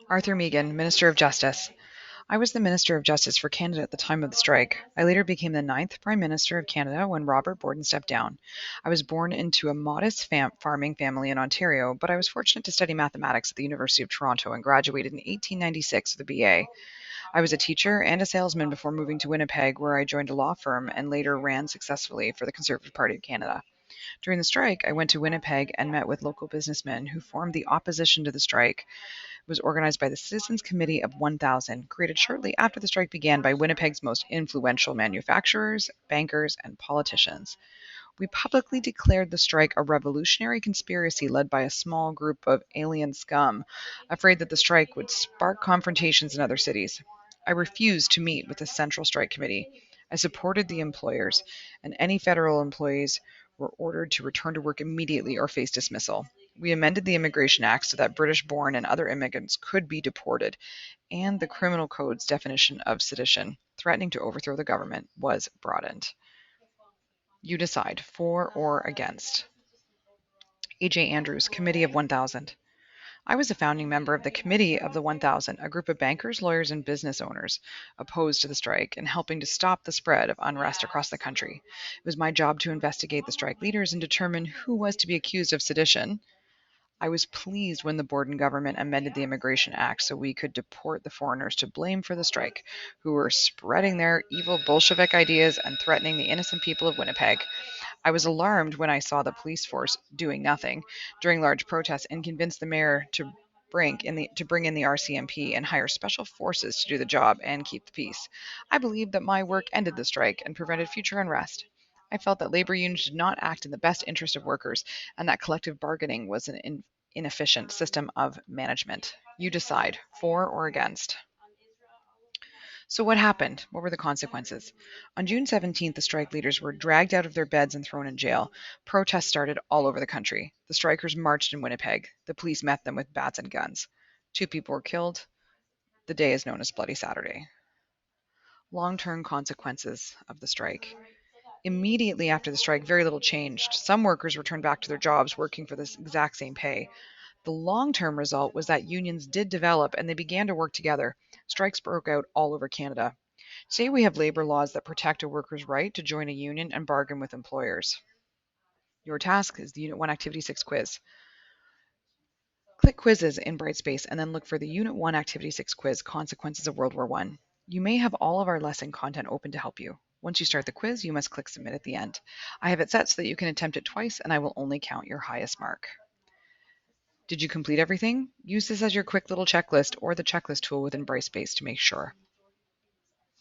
Arthur Meighen, Minister of Justice. I was the Minister of Justice for Canada at the time of the strike. I later became the ninth Prime Minister of Canada when Robert Borden stepped down. I was born into a modest farming family in Ontario, but I was fortunate to study mathematics at the University of Toronto and graduated in 1896 with a BA. I was a teacher and a salesman before moving to Winnipeg, where I joined a law firm and later ran successfully for the Conservative Party of Canada. During the strike, I went to Winnipeg and met with local businessmen who formed the opposition to the strike. It was organized by the Citizens Committee of 1,000, created shortly after the strike began by Winnipeg's most influential manufacturers, bankers, and politicians. We publicly declared the strike a revolutionary conspiracy led by a small group of alien scum, afraid that the strike would spark confrontations in other cities. I refused to meet with the Central Strike Committee. I supported the employers, and any federal employees were ordered to return to work immediately or face dismissal. We amended the Immigration Act so that British born and other immigrants could be deported, and the Criminal Code's definition of sedition, threatening to overthrow the government, was broadened. You decide, for or against. A.J. Andrews, Committee of 1,000. I was a founding member of the Committee of the 1,000, a group of bankers, lawyers, and business owners opposed to the strike and helping to stop the spread of unrest across the country. It was my job to investigate the strike leaders and determine who was to be accused of sedition. I was pleased when the Borden government amended the Immigration Act so we could deport the foreigners to blame for the strike, who were spreading their evil Bolshevik ideas and threatening the innocent people of Winnipeg. I was alarmed when I saw the police force doing nothing during large protests and convinced the mayor to bring in the RCMP and hire special forces to do the job and keep the peace. I believed that my work ended the strike and prevented future unrest. I felt that labor unions did not act in the best interest of workers and that collective bargaining was an inefficient system of management. You decide, for or against. So, what happened? What were the consequences? On June 17th, the strike leaders were dragged out of their beds and thrown in jail. Protests started all over the country. The strikers marched in Winnipeg. The police met them with bats and guns. 2 people were killed. The day is known as Bloody Saturday. Long term consequences of the strike. Immediately after the strike, very little changed. Some workers returned back to their jobs working for this exact same pay. The long term result was that unions did develop and they began to work together. Strikes broke out all over Canada. Today, we have labor laws that protect a worker's right to join a union and bargain with employers. Your task is the Unit 1 Activity 6 quiz. Click Quizzes in Brightspace and then look for the Unit 1 Activity 6 quiz, Consequences of World War I. You may have all of our lesson content open to help you. Once you start the quiz, you must click Submit at the end. I have it set so that you can attempt it twice and I will only count your highest mark. Did you complete everything? Use this as your quick little checklist or the checklist tool within Brightspace to make sure.